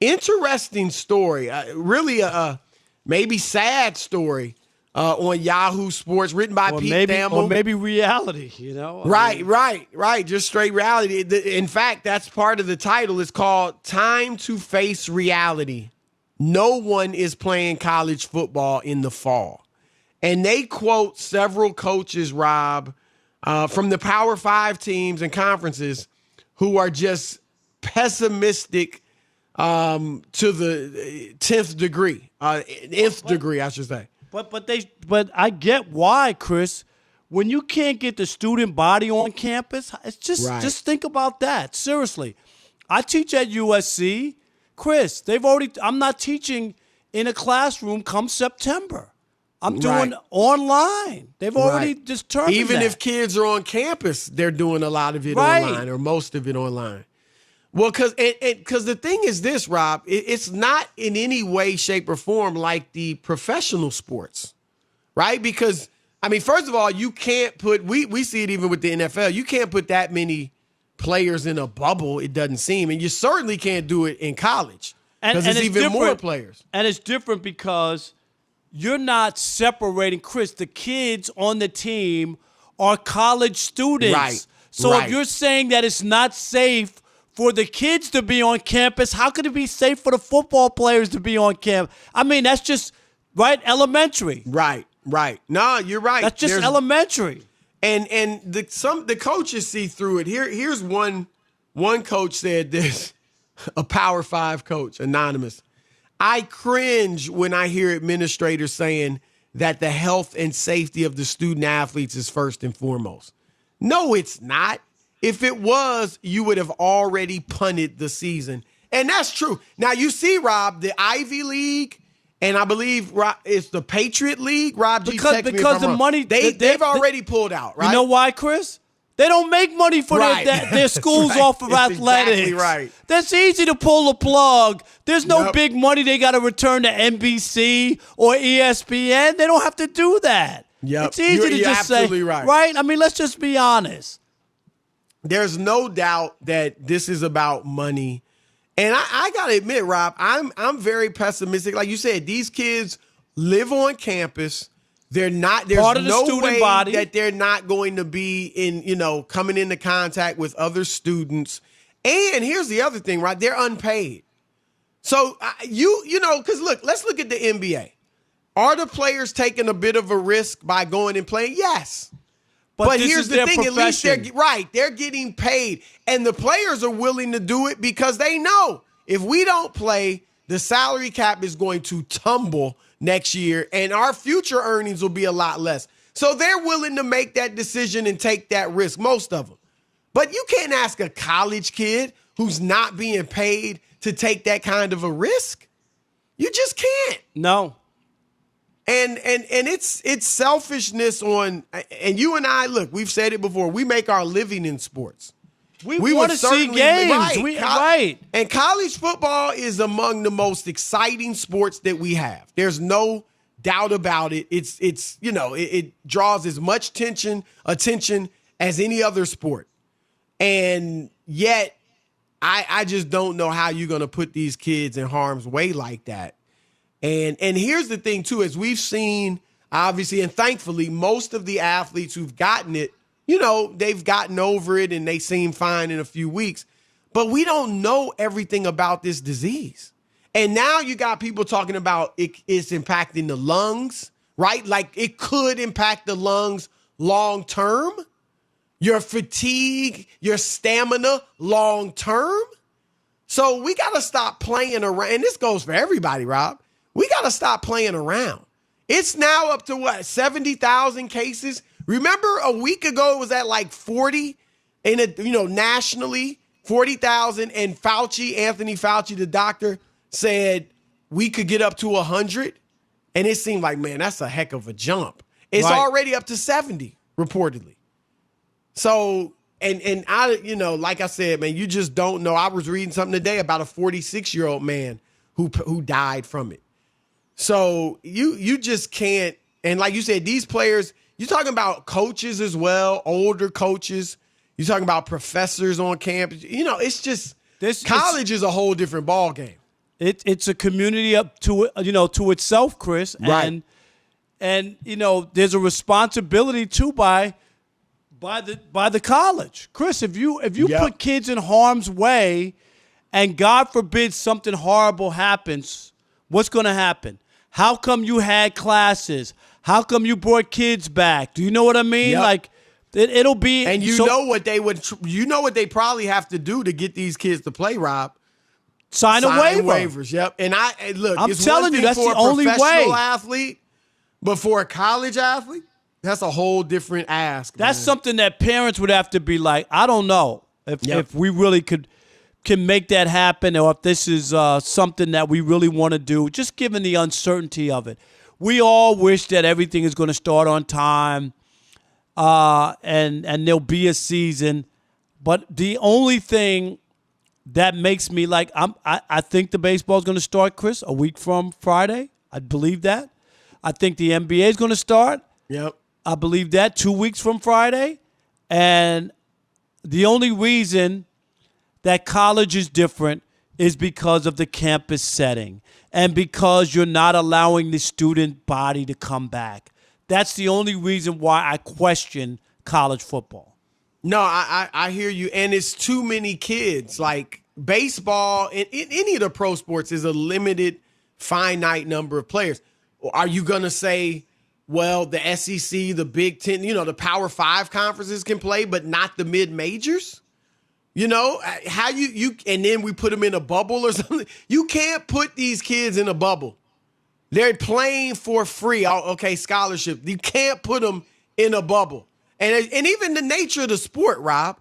Interesting story. Really maybe sad story on Yahoo Sports, written by Pete Thamel. Or maybe reality, you know? Right. Just straight reality. In fact, that's part of the title. It's called Time to Face Reality. No one is playing college football in the fall. And they quote several coaches, Rob, from the Power 5 teams and conferences who are just pessimistic to the 10th degree, nth degree, I should say. But I get why, Chris. When you can't get the student body on campus, it's just think about that. Seriously. I teach at USC. Chris, I'm not teaching in a classroom come September. I'm doing online. They've already determined Even that. if kids are on campus, they're doing a lot of it online or most of it online. Well, because the thing is this, Rob, it's not in any way, shape, or form like the professional sports, right? Because, I mean, first of all, you can't put, we see it even with the NFL, you can't put that many players in a bubble, it doesn't seem. And you certainly can't do it in college because it's even more players. And it's different because you're not separating, Chris, the kids on the team are college students. Right. So if you're saying that it's not safe for the kids to be on campus, how could it be safe for the football players to be on campus? I mean, that's just, elementary. Right. No, you're right. That's just elementary. And the coaches see through it. Here's one coach said this, a Power 5 coach, anonymous. I cringe when I hear administrators saying that the health and safety of the student athletes is first and foremost. No, it's not. If it was, you would have already punted the season. And that's true. Now, you see, Rob, the Ivy League, and I believe it's the Patriot League. Rob, because the money they've already pulled out, right? You know why, Chris? They don't make money for their schools off of athletics. Exactly right. That's easy to pull a plug. There's no big money they got to return to NBC or ESPN. They don't have to do that. Yep. It's easy to just say, right? I mean, let's just be honest. There's no doubt that this is about money. And I got to admit, Rob, I'm very pessimistic. Like you said, these kids live on campus. There's no way body that they're not going to be coming into contact with other students. And here's the other thing, right? They're unpaid. So because look, let's look at the NBA. Are the players taking a bit of a risk by going and playing? Yes. But here's the thing, profession. At least they're getting paid. And the players are willing to do it because they know if we don't play, the salary cap is going to tumble next year and our future earnings will be a lot less. So they're willing to make that decision and take that risk, most of them. But you can't ask a college kid who's not being paid to take that kind of a risk. You just can't. No. And it's selfishness on, and you and I, look, we've said it before, we make our living in sports. We want to see games. Right. And college football is among the most exciting sports that we have. There's no doubt about it. It draws as much attention as any other sport. And yet, I just don't know how you're going to put these kids in harm's way like that. And here's the thing, too, as we've seen, obviously, and thankfully, most of the athletes who've gotten it, they've gotten over it and they seem fine in a few weeks. But we don't know everything about this disease. And now you got people talking about it's impacting the lungs, right? Like it could impact the lungs long term, your fatigue, your stamina long term. So we got to stop playing around. And this goes for everybody, Rob. We got to stop playing around. It's now up to 70,000 cases. Remember a week ago it was at like 40 nationally, 40,000, and Anthony Fauci, the doctor, said we could get up to 100. And it seemed like, man, that's a heck of a jump. It's already up to 70 reportedly. So, and I, like I said, man, you just don't know. I was reading something today about a 46-year-old man who died from it. So you just can't. And like you said, these players, you're talking about coaches as well, older coaches. You're talking about professors on campus. It's just college is a whole different ball game. It's a community up to to itself, Chris. Right. And there's a responsibility too by the college. Chris, if you put kids in harm's way and God forbid something horrible happens, what's going to happen? How come you had classes? How come you brought kids back? Do you know what I mean? Yep. Like it'll be. And you know what they probably have to do to get these kids to play, Rob? Sign a waiver. Waivers, yep. And look, I'm it's telling one you, thing that's for the a only professional way. athlete, but for a college athlete, that's a whole different ask. That's man. something that parents would have to be like, I don't know if we really can make that happen, or if this is something that we really want to do, just given the uncertainty of it. We all wish that everything is going to start on time and there'll be a season. But the only thing that makes me like, I think the baseball is going to start, Chris, a week from Friday. I believe that. I think the NBA is going to start. Yep. I believe that 2 weeks from Friday. And the only reason that college is different is because of the campus setting and because you're not allowing the student body to come back. That's the only reason why I question college football. No, I hear you. And it's too many kids. Like baseball and any of the pro sports is a limited, finite number of players. Are you going to say, well, the SEC, the Big Ten, the Power 5 conferences can play, but not the mid-majors? How you and then we put them in a bubble or something? You can't put these kids in a bubble. They're playing for free. Okay, scholarship. You can't put them in a bubble. And even the nature of the sport, Rob,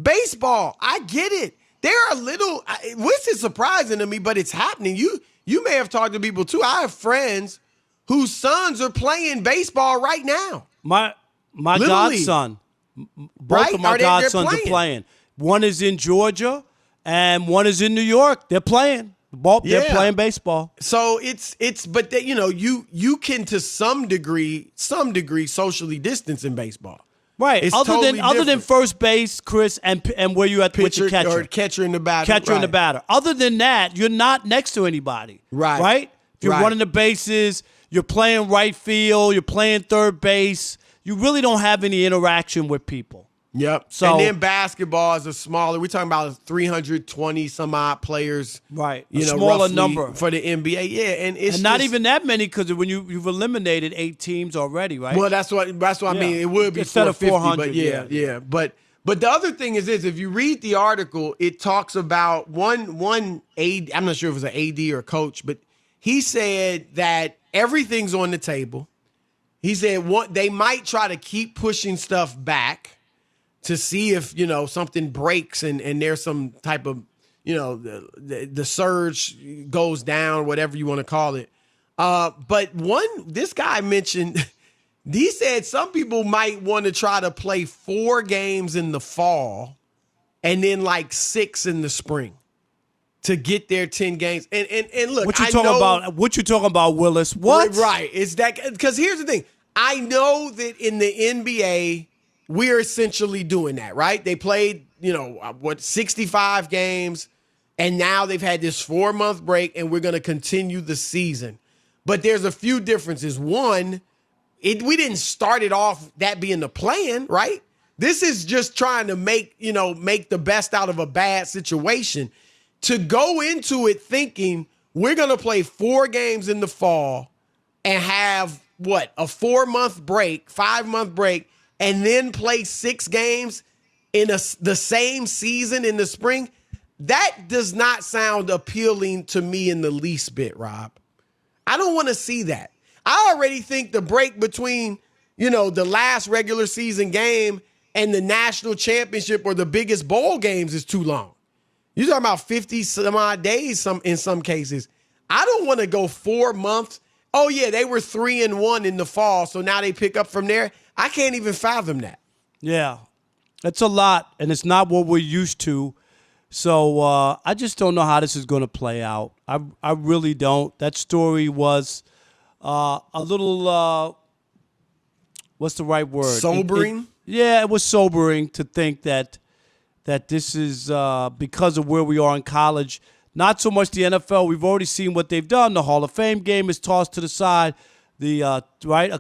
baseball, I get it. There are which is surprising to me, but it's happening. You may have talked to people too. I have friends whose sons are playing baseball right now. My Little godson, both of my godsons are playing. One is in Georgia and one is in New York. They're playing. They're playing baseball. So but you can to some degree socially distance in baseball. Right. It's Other than first base, Chris, and where you at pitcher with the catcher. Or catcher in the batter. Catcher in the batter. Other than that, you're not next to anybody. Right. Right? If you're running the bases, you're playing right field, you're playing third base, you really don't have any interaction with people. Yep. So, and then basketball is a smaller. We're talking about 320 some odd players. Right. A smaller roughly number for the NBA. Yeah, and it's not even that many because when you've eliminated 8 teams already, right? Well, that's what I mean. It would be instead of 400. But yeah. But the other thing is this: if you read the article, it talks about one AD. I'm not sure if it was an AD or a coach, but he said that everything's on the table. He said they might try to keep pushing stuff back to see if, something breaks and there's some type of, the surge goes down, whatever you want to call it. But this guy mentioned, he said some people might want to try to play 4 games in the fall and then like 6 in the spring to get their 10 games. And look, what you talking about, Willis? What? Right. It's that, because here's the thing. I know that in the NBA, we're essentially doing that, right? They played, 65 games, and now they've had this 4-month break, and we're going to continue the season. But there's a few differences. One, we didn't start it off that being the plan, right? This is just trying to make the best out of a bad situation. To go into it thinking we're going to play 4 games in the fall and have, a 4-month break, 5-month break, and then play 6 games in the same season in the spring, that does not sound appealing to me in the least bit, Rob. I don't want to see that. I already think the break between, the last regular season game and the national championship or the biggest bowl games is too long. You're talking about 50 some odd days in some cases. I don't want to go 4 months. Oh, yeah, they were 3-1 in the fall, so now they pick up from there. I can't even fathom that. Yeah, that's a lot, and it's not what we're used to. So I just don't know how this is going to play out. I really don't. That story was a little, what's the right word? Sobering? It was sobering to think that this is because of where we are in college, Not so much the NFL. We've already seen what they've done. The Hall of Fame game is tossed to the side. A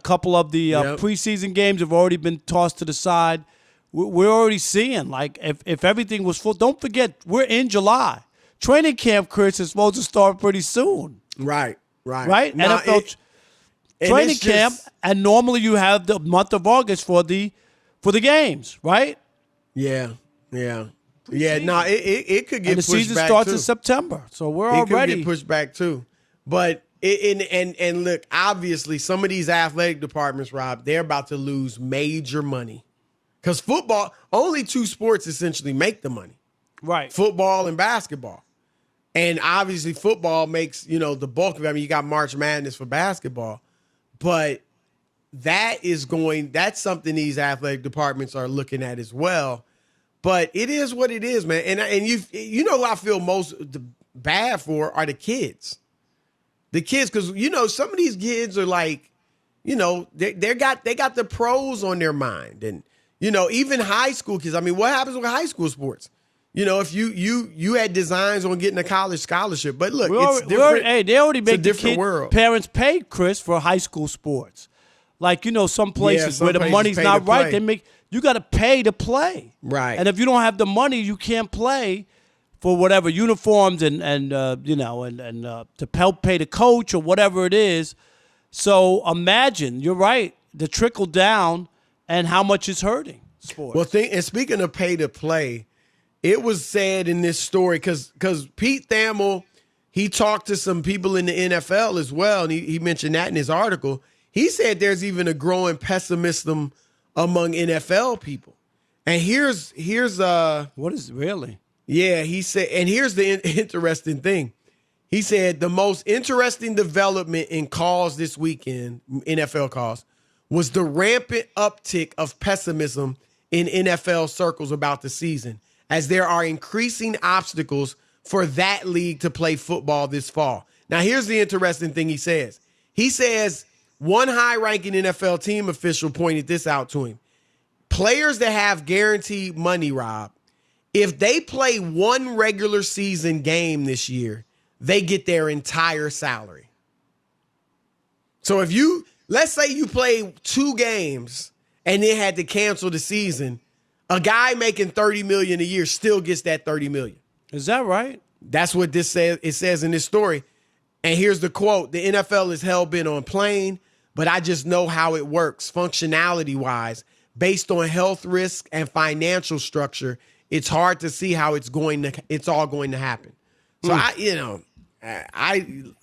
couple of the preseason games have already been tossed to the side. We're already seeing, like, if everything was full. Don't forget, we're in July. Training camp, Chris, is supposed to start pretty soon. Right. Now, NFL training camp, and normally you have the month of August for the games, right? Yeah. No, it could get and the pushed season back starts too. in September, so we're It already could get pushed back too. But and look, obviously, some of these athletic departments, Rob, they're about to lose major money because football. Only two sports essentially make the money, right? Football and basketball. And obviously, football makes the bulk of it. I mean, you got March Madness for basketball, but that's something these athletic departments are looking at as well. But it is what it is, man. And who I feel most bad for are the kids. The kids, because some of these kids are like, they got the pros on their mind, and even high school kids. I mean, what happens with high school sports? If you had designs on getting a college scholarship, but look, it's different. They already make a different world. Parents pay, Chris, for high school sports. Like some places where the money's not right, you got to pay to play. Right. And if you don't have the money, you can't play for whatever uniforms and to help pay the coach or whatever it is. So imagine, you're right, the trickle down and how much it's hurting sports. Well, and speaking of pay to play, it was said in this story because Pete Thamel, he talked to some people in the NFL as well, and he mentioned that in his article. He said there's even a growing pessimism among NFL people. And here's what is it really? Yeah, he said, and here's the interesting thing. He said the most interesting development in calls this weekend, NFL calls, was the rampant uptick of pessimism in NFL circles about the season, as there are increasing obstacles for that league to play football this fall. Now, here's the interesting thing he says. He says one high-ranking NFL team official pointed this out to him. Players that have guaranteed money, Rob, if they play one regular season game this year, they get their entire salary. So let's say you play 2 games and then had to cancel the season, a guy making $30 million a year still gets that $30 million. Is that right? That's what this says. It says in this story. And here's the quote: "The NFL is hell-bent on playing, but I just know how it works functionality-wise. Based on health risk and financial structure, it's hard to see how it's all going to happen." So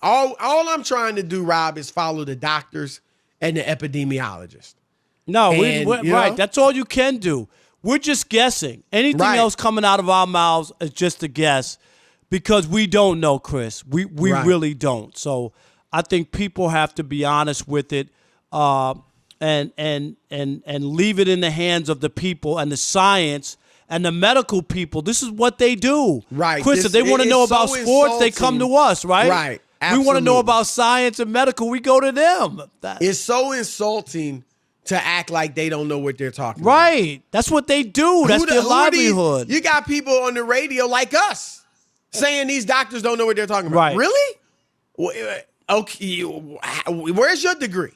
all I'm trying to do, Rob, is follow the doctors and the epidemiologists. No, right. That's all you can do. We're just guessing. Anything else coming out of our mouths is just a guess because we don't know, Chris. We really don't. So I think people have to be honest with it and leave it in the hands of the people and the science and the medical people. This is what they do. Right. Chris, if they want to know about sports, they come to us, right? Right. Absolutely. We want to know about science and medical, we go to them. It's so insulting to act like they don't know what they're talking about. Right. That's what they do. That's their livelihood. You got people on the radio like us saying these doctors don't know what they're talking about. Right. Really? Okay. Where's your degree?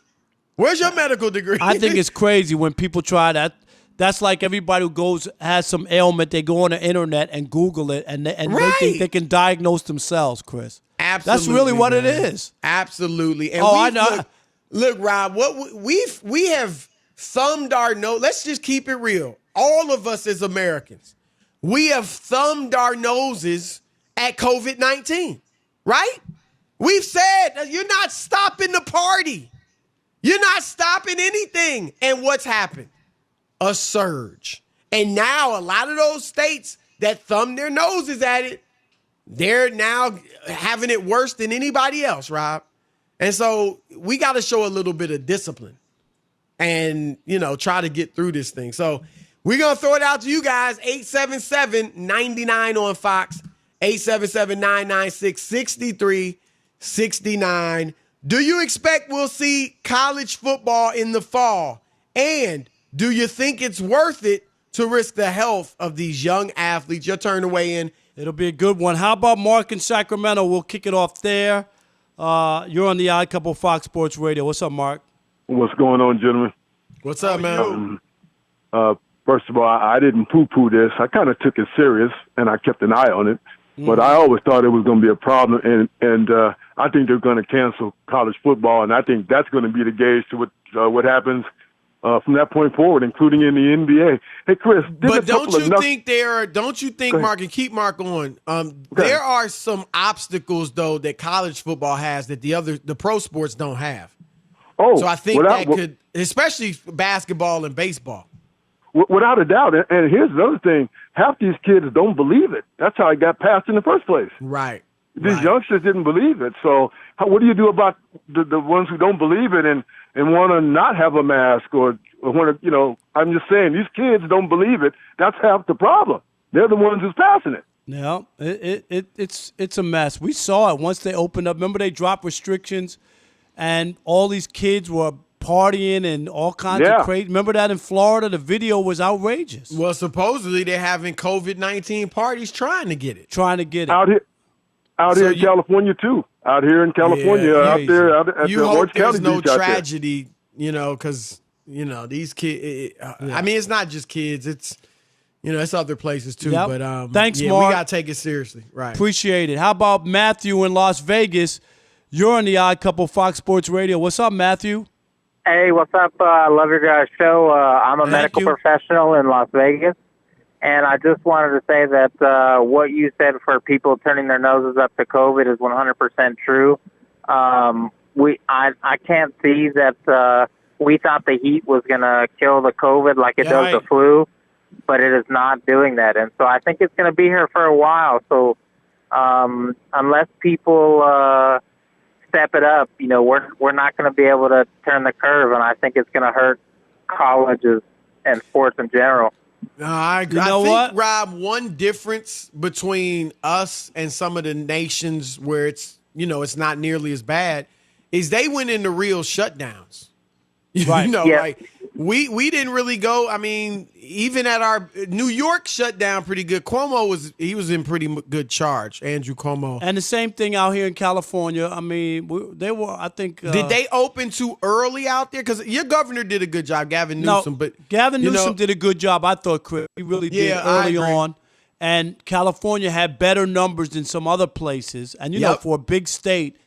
Where's your medical degree? I think it's crazy when people try that. That's like everybody who has some ailment, they go on the internet and Google it, and they think they can diagnose themselves, Chris. Absolutely. That's really what it is. Absolutely. And I know. Look, Rob, we have thumbed our nose. Let's just keep it real. All of us as Americans, we have thumbed our noses at COVID-19, right? We've said you're not stopping the party. You're not stopping anything. And what's happened? A surge. And now a lot of those states that thumbed their noses at it, they're now having it worse than anybody else, Rob. And so we got to show a little bit of discipline and, try to get through this thing. So we're going to throw it out to you guys. 877-99 on Fox, 877-996-6369. Do you expect we'll see college football in the fall? And do you think it's worth it to risk the health of these young athletes. Your turn to weigh in. It'll be a good one. How about Mark in Sacramento? We'll kick it off there. You're on the Odd Couple Fox Sports Radio. What's up, Mark? What's going on, gentlemen? What's up, man? First of all, I didn't poo-poo this. I kind of took it serious, and I kept an eye on it. But I always thought it was going to be a problem, and I think they're going to cancel college football, and I think that's going to be the gauge to what happens from that point forward, including in the NBA. Hey, Chris, but don't you think, Mark, and keep Mark on, there are some obstacles, though, that college football has that the pro sports don't have. So I think could, especially basketball and baseball. Without a doubt. And here's another thing. Half these kids don't believe it. That's how it got passed in the first place. Right. These youngsters didn't believe it. So what do you do about the ones who don't believe it and want to not have a mask or want to, I'm just saying, these kids don't believe it. That's half the problem. They're the ones who's passing it. Yeah, it's a mess. We saw it once they opened up. Remember they dropped restrictions and all these kids were partying and all kinds of crazy. Remember that in Florida? The video was outrageous. Well, supposedly they're having COVID-19 parties trying to get it. Out here in California, too. Out here in California, out at you the hope Orange there's County no beach tragedy, because, these kids, I mean, it's not just kids. It's, it's other places, too. Yep. But thanks, Mark. We got to take it seriously. Right. Appreciate it. How about Matthew in Las Vegas? You're on the Odd Couple Fox Sports Radio. What's up, Matthew? Hey, what's up? I love your guys' show. I'm a medical professional in Las Vegas, and I just wanted to say that what you said for people turning their noses up to COVID is 100% true. I can't see that we thought the heat was going to kill the COVID like it does the flu, but it is not doing that. And so I think it's going to be here for a while. So unless people step it up, we're not going to be able to turn the curve, and I think it's going to hurt colleges and sports in general. I think, Rob, one difference between us and some of the nations where it's not nearly as bad is they went into real shutdowns. Right. Like we didn't really go. I mean, even at our New York shut down pretty good. Cuomo was in pretty good charge. Andrew Cuomo. And the same thing out here in California. I mean, they were. I think. Did they open too early out there? Because your governor did a good job, Gavin Newsom. But Gavin Newsom did a good job. I thought, Chris, he really did early on. And California had better numbers than some other places. And for a big state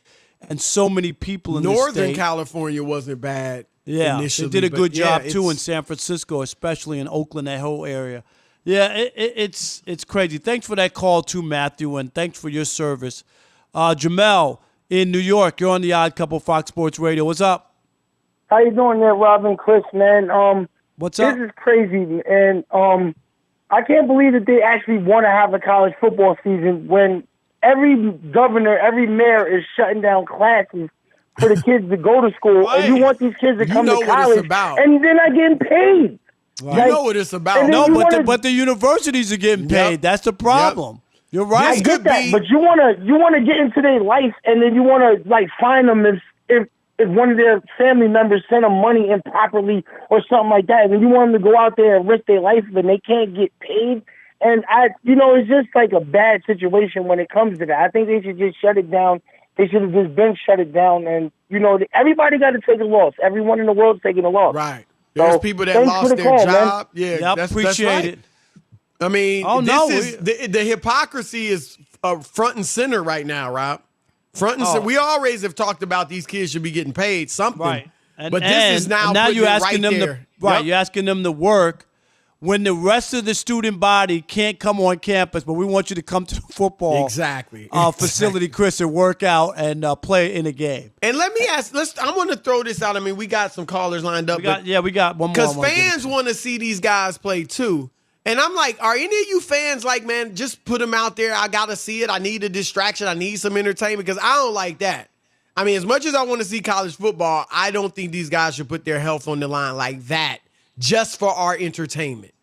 and so many people in Northern California wasn't bad. Yeah, initially, they did a good job too in San Francisco, especially in Oakland, that whole area. Yeah, it's crazy. Thanks for that call too, Matthew, and thanks for your service. Jamel in New York, you're on the Odd Couple Fox Sports Radio. What's up? How you doing there, Rob and Chris, man? What's up? This is crazy, and I can't believe that they actually want to have a college football season when every governor, every mayor is shutting down classes for the kids to go to school, and you want these kids to come to college, and they're not getting paid. Right. You know what it's about. No, but the universities are getting paid. Yep. That's the problem. Yep. You're right. I get that, but you want to get into their life, and then you want to find them if one of their family members sent them money improperly or something like that, and then you want them to go out there and risk their life, and they can't get paid. And it's just like a bad situation when it comes to that. I think they should just shut it down. They should have just been shut it down, and everybody got to take a loss. Everyone in the world's taking a loss. Right. There's people that lost their job. Man. Yeah, appreciate it. I mean, the hypocrisy is front and center right now, Rob. Front and center. We always have talked about these kids should be getting paid something, right? But this is now you're asking them there. You're asking them to work when the rest of the student body can't come on campus, but we want you to come to the football facility, Chris, and work out and play in a game. And let me ask, I want to throw this out. I mean, we got some callers lined up. We got one more. Because fans want to see these guys play too. And I'm like, are any of you fans like, man, just put them out there. I got to see it. I need a distraction. I need some entertainment because I don't like that. I mean, as much as I want to see college football, I don't think these guys should put their health on the line like that just for our entertainment.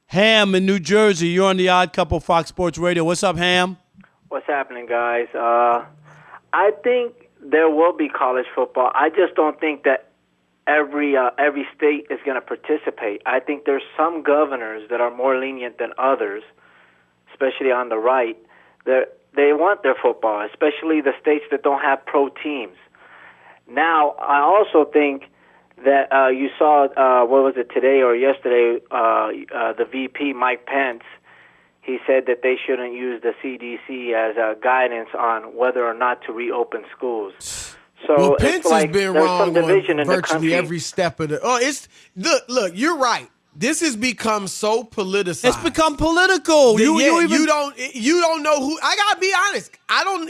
Ham in New Jersey, you're on the Odd Couple Fox Sports Radio. What's up, Ham? What's happening, guys? I think there will be college football. I just don't think that every state is going to participate. I think there's some governors that are more lenient than others, especially on the right. They want their football, especially the states that don't have pro teams. Now, I also think that you saw, what was it, today or yesterday, the VP, Mike Pence, he said that they shouldn't use the CDC as guidance on whether or not to reopen schools. So well, Pence has been wrong on virtually every step of the. Oh, look. You're right. This has become so politicized. It's become political. You don't know who. I gotta be honest.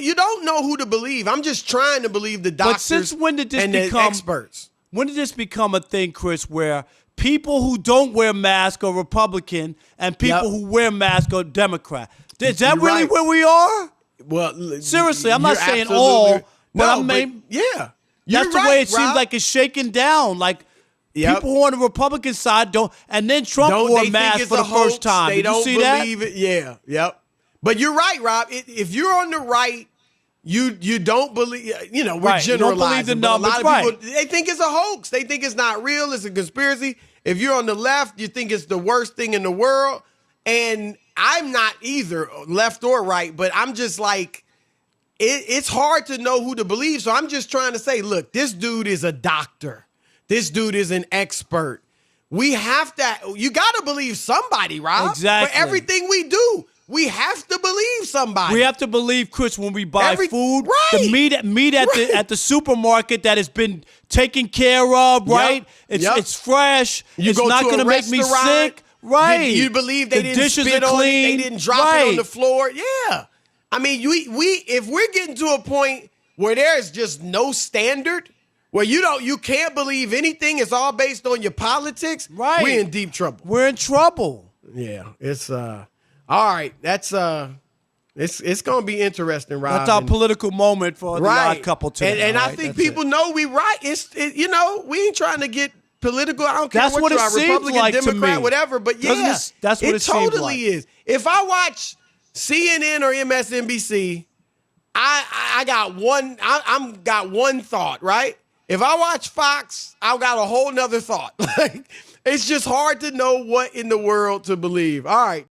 You don't know who to believe. I'm just trying to believe the doctors. But since when did this and become the experts? When did this become a thing, Chris, where people who don't wear masks are Republican and people who wear masks are Democrat? Is that really where we are? Well, seriously, I'm not saying all, but yeah, that's the way it seems like it's shaken down. Like people who are on the Republican side don't, and then Trump wore a mask for the first time. They don't see believe that? It. Yeah, yep. But you're right, Rob. If you're on the right, you don't believe. We're generalizing. You don't believe the numbers, a lot of people they think it's a hoax. They think it's not real. It's a conspiracy. If you're on the left, you think it's the worst thing in the world. And I'm not either left or right, but I'm just like, it's hard to know who to believe. So I'm just trying to say, look, this dude is a doctor. This dude is an expert. You got to believe somebody, Rob. Exactly. For everything we do, we have to believe somebody. We have to believe, Chris, when we buy food, right, the meat at the supermarket that has been taken care of, right? It's fresh. It's not going to make me sick. Right. You believe they didn't spit on it, they didn't drop it on the floor. Yeah. I mean, if we're getting to a point where there's just no standard, where you can't believe anything, it's all based on your politics, right, we're in deep trouble. We're in trouble. Yeah. It's all right. That's it's going to be interesting, Rob. That's our political moment for the Odd Couple today. And I think people know we right. We ain't trying to get political. I don't care what you are, Republican, like Democrat, whatever. But that's what it totally is. If I watch CNN or MSNBC, I got one. I'm got one thought, right? If I watch Fox, I've got a whole nother thought. It's just hard to know what in the world to believe. All right.